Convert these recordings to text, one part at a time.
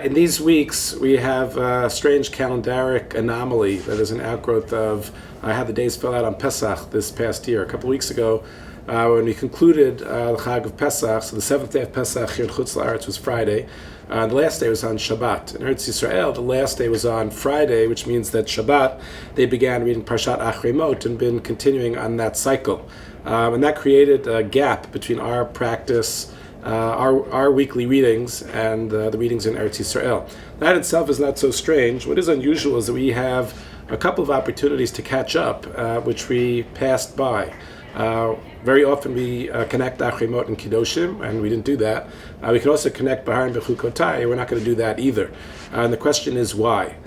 In these weeks, we have a strange calendaric anomaly that is an outgrowth of how the days fell out on Pesach this past year. A couple weeks ago, when we concluded the Chag of Pesach, so the seventh day of Pesach here in Harczstark was Friday. The last day was on Shabbat. In Eretz Yisrael, the last day was on Friday, which means that Shabbat, they began reading Parshat Achremot and been continuing on that cycle. And that created a gap between our practice, our weekly readings and the readings in Eretz Yisrael. That itself is not so strange. What is unusual is that we have a couple of opportunities to catch up, which we passed by. Very often we connect Achremot and Kiddushim, and we didn't do that. We can also connect Bahar and Bechukotai. We're not going to do that either. And the question is why?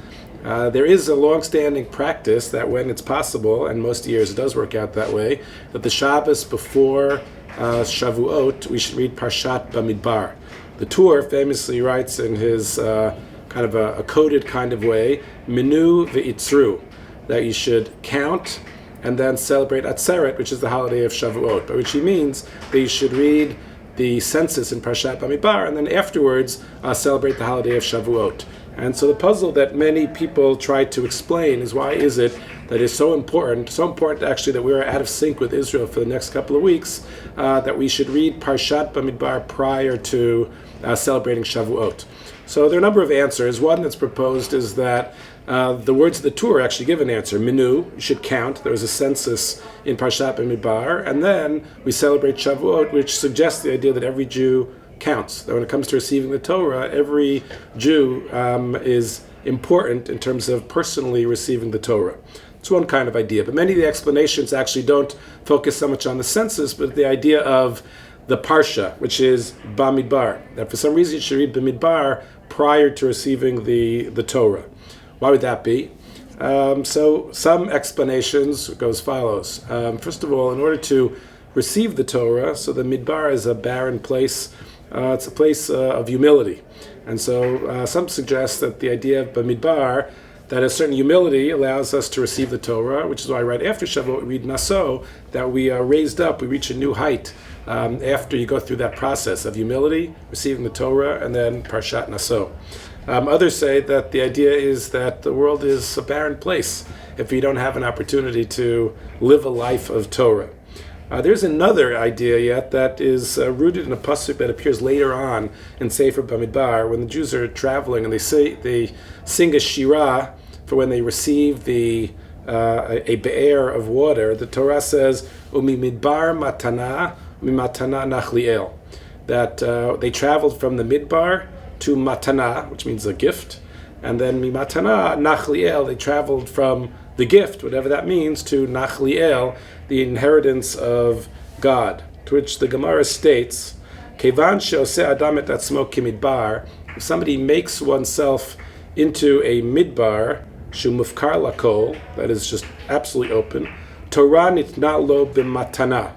There is a long-standing practice that when it's possible, and most years it does work out that way, that the Shabbos before Shavuot, we should read Parshat Bamidbar. The Torah famously writes in his kind of a coded kind of way, Minu ve'itzru, that you should count and then celebrate Atzeret, which is the holiday of Shavuot, by which he means that you should read the census in Parshat Bamidbar and then afterwards celebrate the holiday of Shavuot. And so the puzzle that many people try to explain is why is it that is so important actually that we're out of sync with Israel for the next couple of weeks, that we should read Parshat Bamidbar prior to celebrating Shavuot. So there are a number of answers. One that's proposed is that the words of the Torah actually give an answer. Minu, you should count. There was a census in Parshat Bamidbar, and then we celebrate Shavuot, which suggests the idea that every Jew counts. That when it comes to receiving the Torah, every Jew is important in terms of personally receiving the Torah. It's one kind of idea, but many of the explanations actually don't focus so much on the census, but the idea of the Parsha, which is Bamidbar, that for some reason you should read Bamidbar prior to receiving the Torah. Why would that be? So some explanations go as follows. First of all, in order to receive the Torah, so the Midbar is a barren place. It's a place of humility. And so some suggest that the idea of Bamidbar, that a certain humility allows us to receive the Torah, which is why right after Shavuot we read Naso, that we are raised up, we reach a new height after you go through that process of humility, receiving the Torah, and then Parshat Naso. Others say that the idea is that the world is a barren place if we don't have an opportunity to live a life of Torah. There's another idea yet that is rooted in a pasuk that appears later on in Sefer Bamidbar when the Jews are traveling and they sing a shirah for when they receive a be'er of water. The Torah says Umi midbar matana matana nachliel, that they traveled from the midbar to matana, which means a gift, and then mimatana nachliel, they traveled from the gift, whatever that means, to nachliel, the inheritance of God. To which the Gemara states, Kevan she'oseh adam et atzmo kimidbar, if somebody makes oneself into a midbar, shu mufkar lakol, that is just absolutely open, Torah nitna lo b'matana,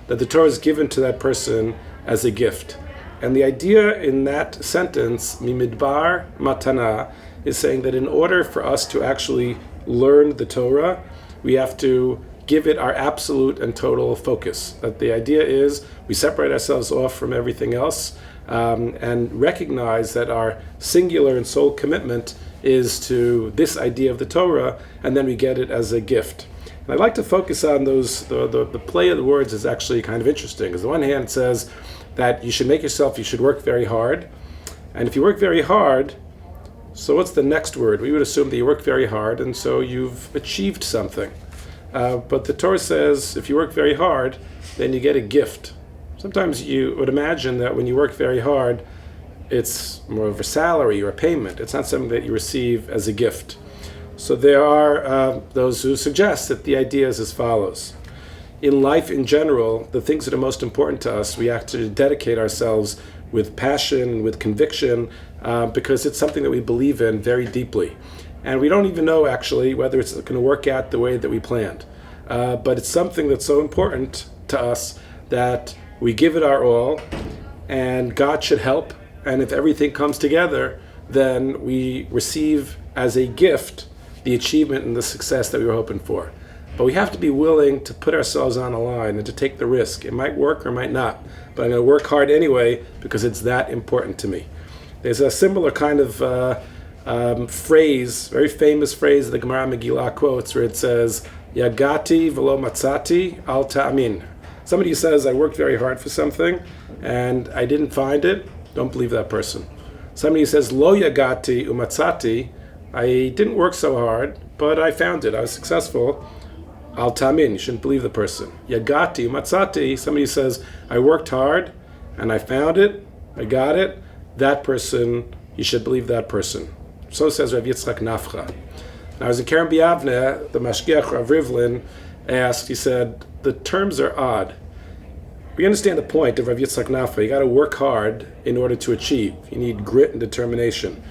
that the Torah is given to that person as a gift. And the idea in that sentence, mimidbar matana, is saying that in order for us to actually learn the Torah, we have to give it our absolute and total focus. That the idea is we separate ourselves off from everything else and recognize that our singular and sole commitment is to this idea of the Torah, and then we get it as a gift. And I'd like to focus on those. The play of the words is actually kind of interesting. Because on the one hand, it says that you should work very hard. And if you work very hard, so what's the next word? We would assume that you work very hard, and so you've achieved something. But the Torah says if you work very hard, then you get a gift. Sometimes you would imagine that when you work very hard, it's more of a salary or a payment. It's not something that you receive as a gift. So there are those who suggest that the idea is as follows. In life in general, the things that are most important to us, we have to dedicate ourselves with passion, with conviction, because it's something that we believe in very deeply. And we don't even know actually whether it's going to work out the way that we planned. But it's something that's so important to us that we give it our all, and God should help. And if everything comes together, then we receive as a gift the achievement and the success that we were hoping for. But we have to be willing to put ourselves on the line and to take the risk. It might work or might not, but I'm going to work hard anyway because it's that important to me. There's a similar kind of phrase, very famous phrase the Gemara Megillah quotes, where it says, Yagati v'lo matzati al ta'amin. Somebody who says, I worked very hard for something and I didn't find it, don't believe that person. Somebody who says, Lo yagati umatzati, I didn't work so hard, but I found it, I was successful, al ta'amin, you shouldn't believe the person. Yagati umatzati, somebody who says, I worked hard and I found it, I got it, that person, you should believe that person. So says Rav Yitzchak Nafcha. Now, as in Keren B'Yavneh, the Mashgiach Rav Rivlin asked, he said, the terms are odd. We understand the point of Rav Yitzchak Nafcha. You got to work hard in order to achieve. You need grit and determination.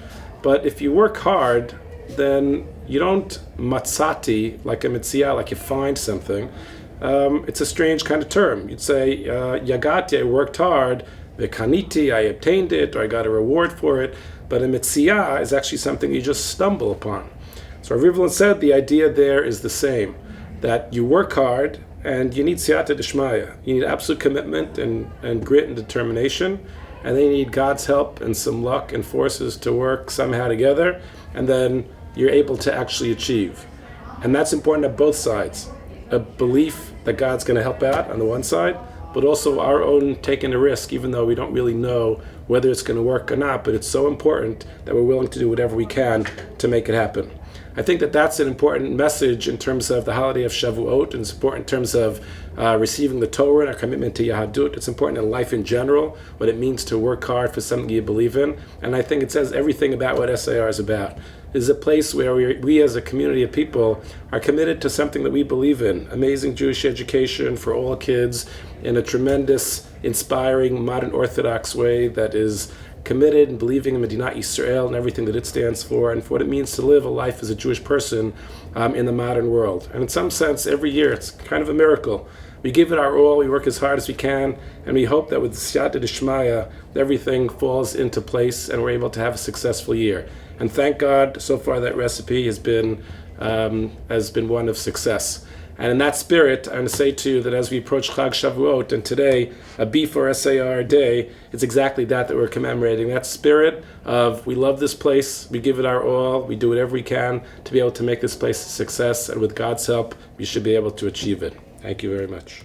But if you work hard, then you don't matzati, like a mitziyah, like you find something. It's a strange kind of term. You'd say, yagati, I worked hard, v'kaniti, I obtained it, or I got a reward for it. But a mitziyah is actually something you just stumble upon. So Rav Rivlin said the idea there is the same, that you work hard and you need siyata d'shmaya. You need absolute commitment and grit and determination, and then you need God's help and some luck and forces to work somehow together, and then you're able to actually achieve. And that's important at both sides. A belief that God's going to help out on the one side, but also our own taking a risk, even though we don't really know whether it's going to work or not, but it's so important that we're willing to do whatever we can to make it happen. I think that that's an important message in terms of the holiday of Shavuot, and it's important in terms of receiving the Torah and our commitment to Yahadut. It's important in life in general, what it means to work hard for something you believe in, and I think it says everything about what SAR is about. This is a place where we as a community of people are committed to something that we believe in, amazing Jewish education for all kids in a tremendous, inspiring, modern Orthodox way that is committed and believing in Medinat Yisrael and everything that it stands for, and for what it means to live a life as a Jewish person in the modern world. And in some sense, every year, it's kind of a miracle. We give it our all, we work as hard as we can, and we hope that with Siyata D'Shmaya, everything falls into place and we're able to have a successful year. And thank God, so far that recipe has been one of success. And in that spirit, I'm going to say to you that as we approach Chag Shavuot, and today, a B4 SAR day, it's exactly that we're commemorating. That spirit of we love this place, we give it our all, we do whatever we can to be able to make this place a success, and with God's help, we should be able to achieve it. Thank you very much.